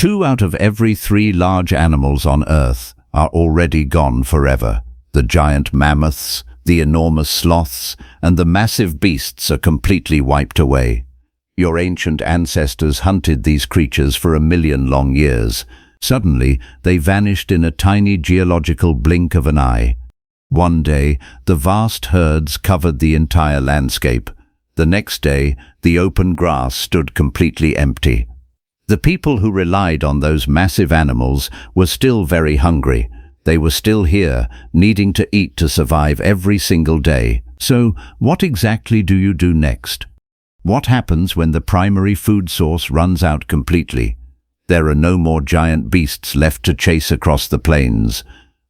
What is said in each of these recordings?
2 out of every 3 large animals on Earth are already gone forever. The giant mammoths, the enormous sloths, and the massive beasts are completely wiped away. Your ancient ancestors hunted these creatures for 1,000,000 long years. Suddenly, they vanished in a tiny geological blink of an eye. One day, the vast herds covered the entire landscape. The next day, the open grass stood completely empty. The people who relied on those massive animals were still very hungry. They were still here, needing to eat to survive every single day. So, what exactly do you do next? What happens when the primary food source runs out completely? There are no more giant beasts left to chase across the plains.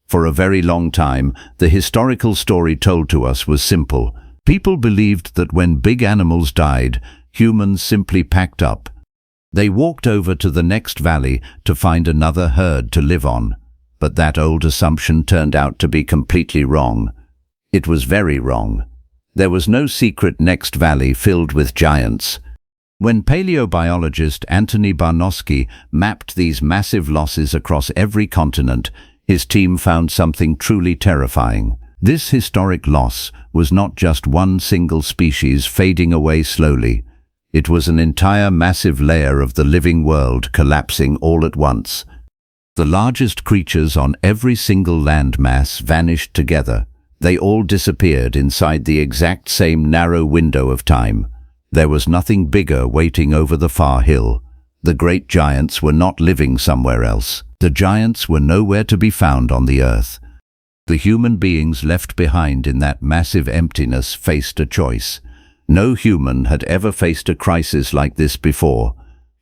For a very long time, the historical story told to us was simple. People believed that when big animals died, humans simply packed up. They walked over to the next valley to find another herd to live on. But that old assumption turned out to be completely wrong. It was very wrong. There was no secret next valley filled with giants. When paleobiologist Antoni Barnowski mapped these massive losses across every continent, his team found something truly terrifying. This historic loss was not just one single species fading away slowly. It was an entire massive layer of the living world collapsing all at once. The largest creatures on every single landmass vanished together. They all disappeared inside the exact same narrow window of time. There was nothing bigger waiting over the far hill. The great giants were not living somewhere else. The giants were nowhere to be found on the earth. The human beings left behind in that massive emptiness faced a choice. No human had ever faced a crisis like this before.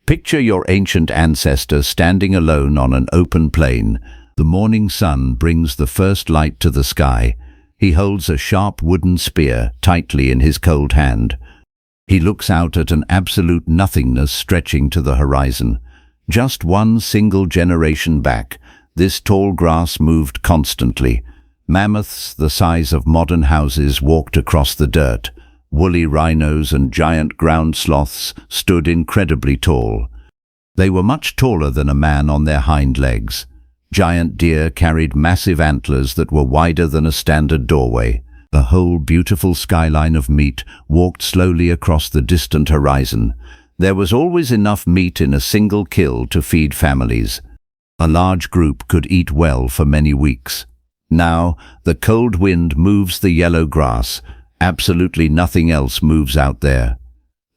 Picture your ancient ancestor standing alone on an open plain. The morning sun brings the first light to the sky. He holds a sharp wooden spear tightly in his cold hand. He looks out at an absolute nothingness stretching to the horizon. Just one single generation back, this tall grass moved constantly. Mammoths the size of modern houses walked across the dirt. Woolly rhinos and giant ground sloths stood incredibly tall. They were much taller than a man on their hind legs. Giant deer carried massive antlers that were wider than a standard doorway. The whole beautiful skyline of meat walked slowly across the distant horizon. There was always enough meat in a single kill to feed families. A large group could eat well for many weeks. Now, the cold wind moves the yellow grass. Absolutely nothing else moves out there.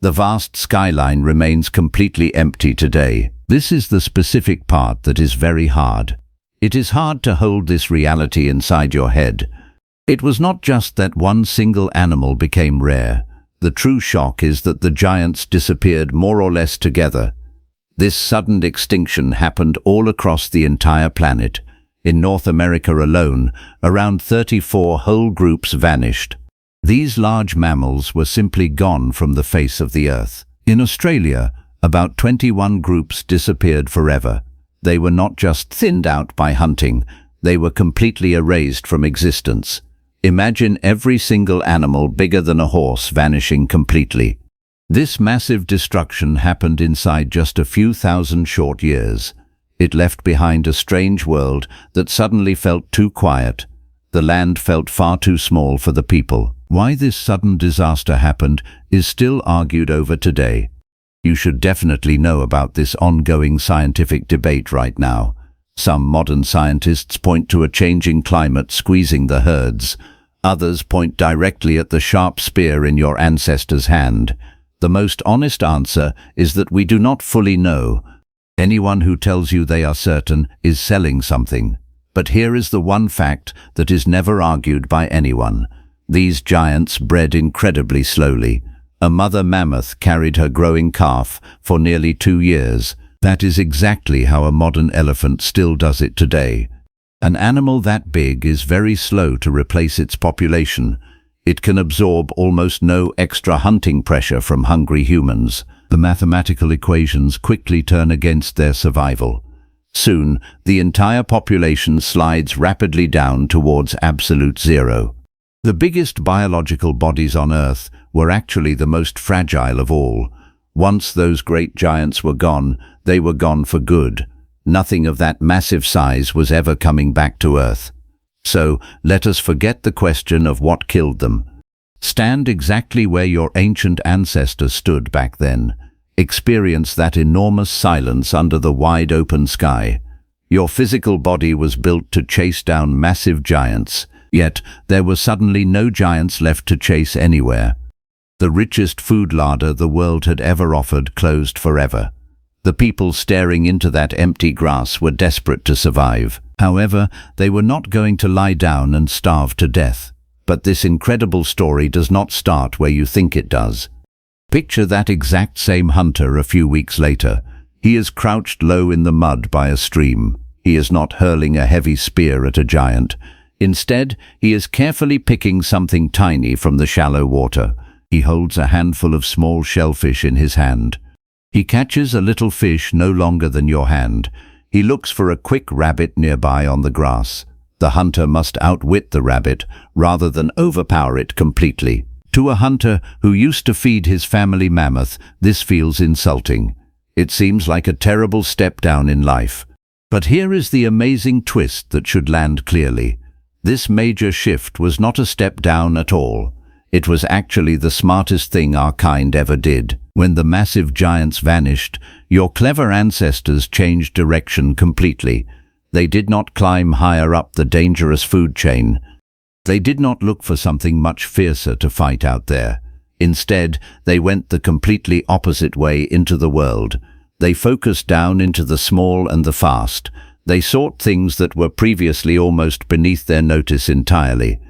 The vast skyline remains completely empty today. This is the specific part that is very hard. It is hard to hold this reality inside your head. It was not just that one single animal became rare. The true shock is that the giants disappeared more or less together. This sudden extinction happened all across the entire planet. In North America alone, around 34 whole groups vanished. These large mammals were simply gone from the face of the earth. In Australia, about 21 groups disappeared forever. They were not just thinned out by hunting, they were completely erased from existence. Imagine every single animal bigger than a horse vanishing completely. This massive destruction happened inside just a few thousand short years. It left behind a strange world that suddenly felt too quiet. The land felt far too small for the people. Why this sudden disaster happened is still argued over today. You should definitely know about this ongoing scientific debate right now. Some modern scientists point to a changing climate squeezing the herds. Others point directly at the sharp spear in your ancestor's hand. The most honest answer is that we do not fully know. Anyone who tells you they are certain is selling something. But here is the one fact that is never argued by anyone. These giants bred incredibly slowly. A mother mammoth carried her growing calf for nearly 2 years. That is exactly how a modern elephant still does it today. An animal that big is very slow to replace its population. It can absorb almost no extra hunting pressure from hungry humans. The mathematical equations quickly turn against their survival. Soon, the entire population slides rapidly down towards absolute zero. The biggest biological bodies on Earth were actually the most fragile of all. Once those great giants were gone, they were gone for good. Nothing of that massive size was ever coming back to Earth. So, let us forget the question of what killed them. Stand exactly where your ancient ancestors stood back then. Experience that enormous silence under the wide open sky. Your physical body was built to chase down massive giants, yet there were suddenly no giants left to chase anywhere. The richest food larder the world had ever offered closed forever. The people staring into that empty grass were desperate to survive. However, they were not going to lie down and starve to death. But this incredible story does not start where you think it does. Picture that exact same hunter a few weeks later. He is crouched low in the mud by a stream. He is not hurling a heavy spear at a giant. Instead, he is carefully picking something tiny from the shallow water. He holds a handful of small shellfish in his hand. He catches a little fish no longer than your hand. He looks for a quick rabbit nearby on the grass. The hunter must outwit the rabbit rather than overpower it completely. To a hunter who used to feed his family mammoth, this feels insulting. It seems like a terrible step down in life. But here is the amazing twist that should land clearly. This major shift was not a step down at all. It was actually the smartest thing our kind ever did. When the massive giants vanished, your clever ancestors changed direction completely. They did not climb higher up the dangerous food chain. They did not look for something much fiercer to fight out there. Instead, they went the completely opposite way into the world. They focused down into the small and the fast. They sought things that were previously almost beneath their notice entirely.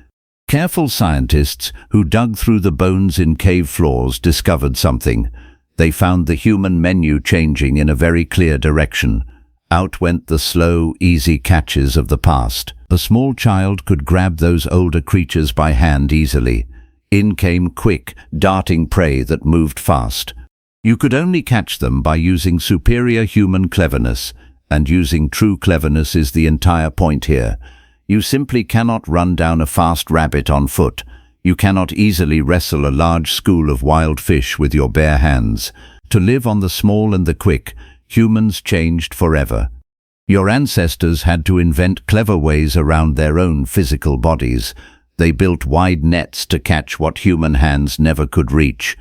Careful scientists who dug through the bones in cave floors discovered something. They found the human menu changing in a very clear direction. Out went the slow, easy catches of the past. A small child could grab those older creatures by hand easily. In came quick, darting prey that moved fast. You could only catch them by using superior human cleverness, and using true cleverness is the entire point here. You simply cannot run down a fast rabbit on foot. You cannot easily wrestle a large school of wild fish with your bare hands. To live on the small and the quick, humans changed forever. Your ancestors had to invent clever ways around their own physical bodies. They built wide nets to catch what human hands never could reach.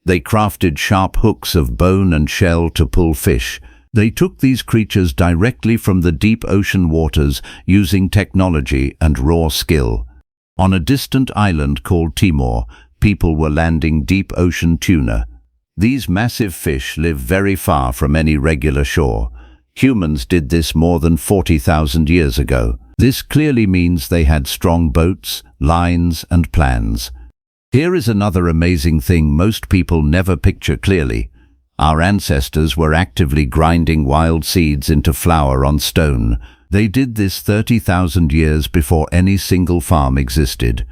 They crafted sharp hooks of bone and shell to pull fish. They took these creatures directly from the deep ocean waters using technology and raw skill. On a distant island called Timor, people were landing deep ocean tuna. These massive fish live very far from any regular shore. Humans did this more than 40,000 years ago. This clearly means they had strong boats, lines, and plans. Here is another amazing thing most people never picture clearly. Our ancestors were actively grinding wild seeds into flour on stone. They did this 30,000 years before any single farm existed.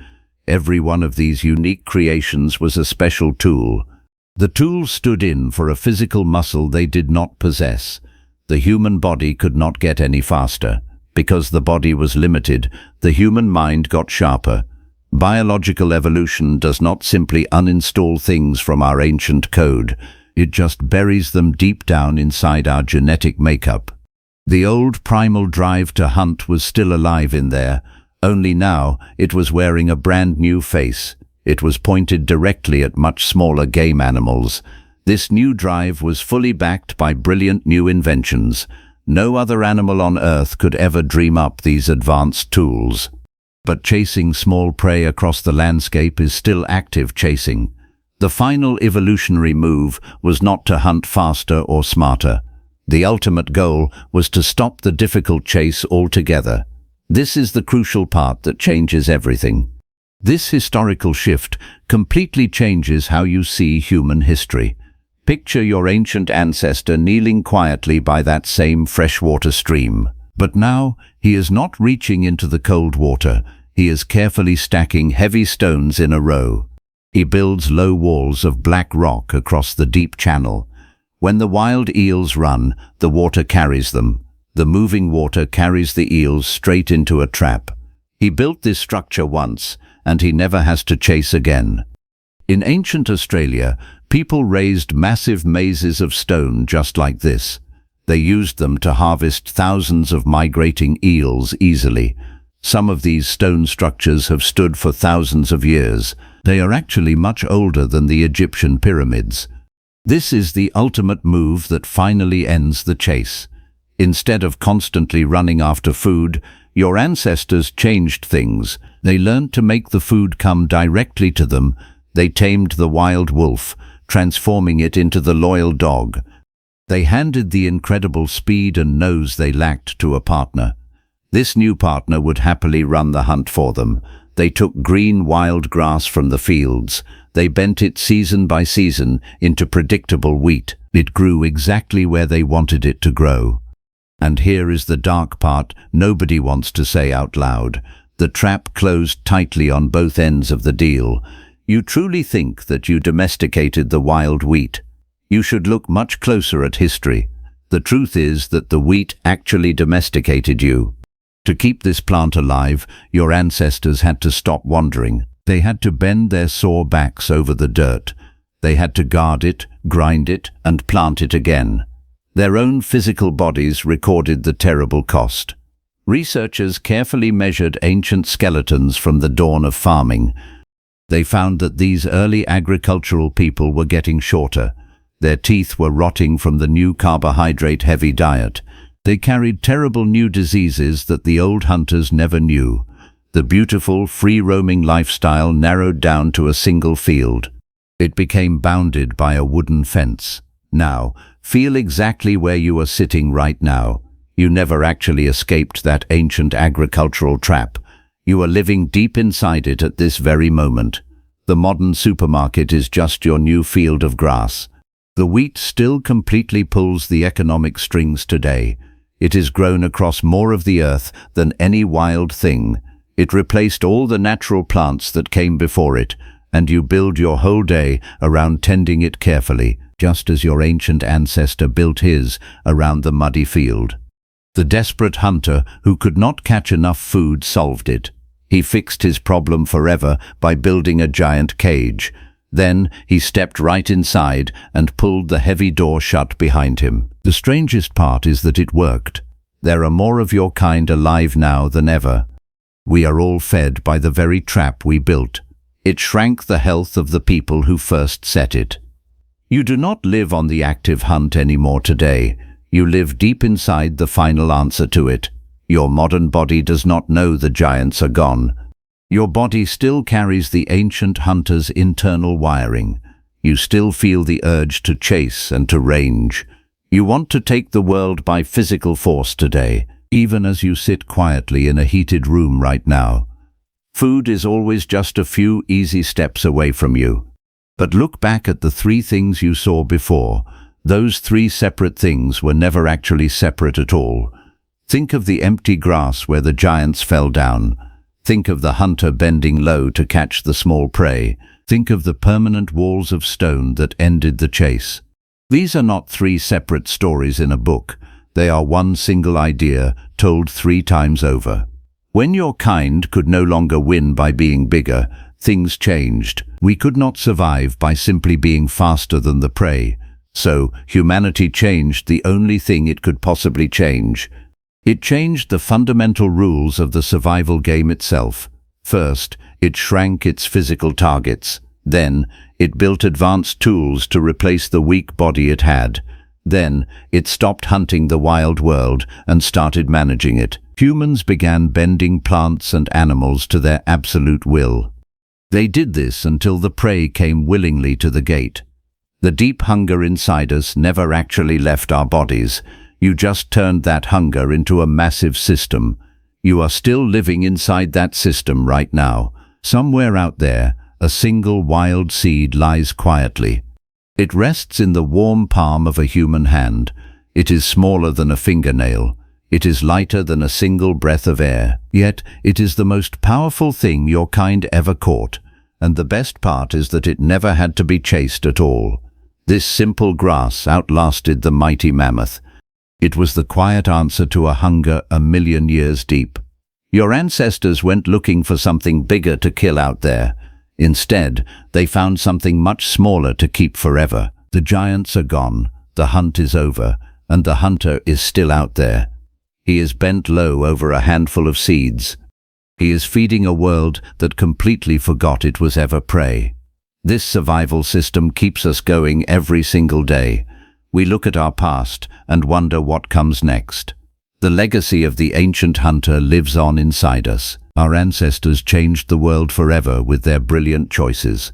Every one of these unique creations was a special tool. The tool stood in for a physical muscle they did not possess. The human body could not get any faster. Because the body was limited, the human mind got sharper. Biological evolution does not simply uninstall things from our ancient code. It just buries them deep down inside our genetic makeup. The old primal drive to hunt was still alive in there, only now it was wearing a brand new face. It was pointed directly at much smaller game animals. This new drive was fully backed by brilliant new inventions. No other animal on Earth could ever dream up these advanced tools. But chasing small prey across the landscape is still active chasing. The final evolutionary move was not to hunt faster or smarter. The ultimate goal was to stop the difficult chase altogether. This is the crucial part that changes everything. This historical shift completely changes how you see human history. Picture your ancient ancestor kneeling quietly by that same freshwater stream. But now, he is not reaching into the cold water. He is carefully stacking heavy stones in a row. He builds low walls of black rock across the deep channel. When the wild eels run, the water carries them. The moving water carries the eels straight into a trap. He built this structure once, and he never has to chase again. In ancient Australia, people raised massive mazes of stone just like this. They used them to harvest thousands of migrating eels easily. Some of these stone structures have stood for thousands of years. They are actually much older than the Egyptian pyramids. This is the ultimate move that finally ends the chase. Instead of constantly running after food, your ancestors changed things. They learned to make the food come directly to them. They tamed the wild wolf, transforming it into the loyal dog. They handed the incredible speed and nose they lacked to a partner. This new partner would happily run the hunt for them. They took green wild grass from the fields. They bent it season by season into predictable wheat. It grew exactly where they wanted it to grow. And here is the dark part nobody wants to say out loud. The trap closed tightly on both ends of the deal. You truly think that you domesticated the wild wheat? You should look much closer at history. The truth is that the wheat actually domesticated you. To keep this plant alive, your ancestors had to stop wandering. They had to bend their sore backs over the dirt. They had to guard it, grind it, and plant it again. Their own physical bodies recorded the terrible cost. Researchers carefully measured ancient skeletons from the dawn of farming. They found that these early agricultural people were getting shorter. Their teeth were rotting from the new carbohydrate-heavy diet. They carried terrible new diseases that the old hunters never knew. The beautiful, free-roaming lifestyle narrowed down to a single field. It became bounded by a wooden fence. Now, feel exactly where you are sitting right now. You never actually escaped that ancient agricultural trap. You are living deep inside it at this very moment. The modern supermarket is just your new field of grass. The wheat still completely pulls the economic strings today. It is grown across more of the earth than any wild thing. It replaced all the natural plants that came before it, and you build your whole day around tending it carefully, just as your ancient ancestor built his around the muddy field. The desperate hunter who could not catch enough food solved it. He fixed his problem forever by building a giant cage. Then he stepped right inside and pulled the heavy door shut behind him. The strangest part is that it worked. There are more of your kind alive now than ever. We are all fed by the very trap we built. It shrank the health of the people who first set it. You do not live on the active hunt anymore today. You live deep inside the final answer to it. Your modern body does not know the giants are gone. Your body still carries the ancient hunter's internal wiring. You still feel the urge to chase and to range. You want to take the world by physical force today, even as you sit quietly in a heated room right now. Food is always just a few easy steps away from you. But look back at the three things you saw before. Those three separate things were never actually separate at all. Think of the empty grass where the giants fell down. Think of the hunter bending low to catch the small prey. Think of the permanent walls of stone that ended the chase. These are not three separate stories in a book. They are one single idea told 3 times over. When your kind could no longer win by being bigger, things changed. We could not survive by simply being faster than the prey. So humanity changed the only thing it could possibly change. It changed the fundamental rules of the survival game itself. First, it shrank its physical targets. Then, it built advanced tools to replace the weak body it had. Then, it stopped hunting the wild world and started managing it. Humans began bending plants and animals to their absolute will. They did this until the prey came willingly to the gate. The deep hunger inside us never actually left our bodies. You just turned that hunger into a massive system. You are still living inside that system right now. Somewhere out there, a single wild seed lies quietly. It rests in the warm palm of a human hand. It is smaller than a fingernail. It is lighter than a single breath of air. Yet, it is the most powerful thing your kind ever caught. And the best part is that it never had to be chased at all. This simple grass outlasted the mighty mammoth. It was the quiet answer to a hunger 1,000,000 years deep. Your ancestors went looking for something bigger to kill out there. Instead, they found something much smaller to keep forever. The giants are gone, the hunt is over, and the hunter is still out there. He is bent low over a handful of seeds. He is feeding a world that completely forgot it was ever prey. This survival system keeps us going every single day. We look at our past and wonder what comes next. The legacy of the ancient hunter lives on inside us. Our ancestors changed the world forever with their brilliant choices.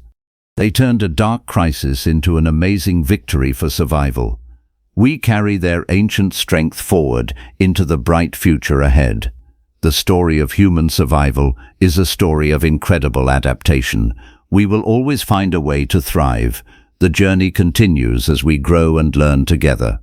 They turned a dark crisis into an amazing victory for survival. We carry their ancient strength forward into the bright future ahead. The story of human survival is a story of incredible adaptation. We will always find a way to thrive. The journey continues as we grow and learn together.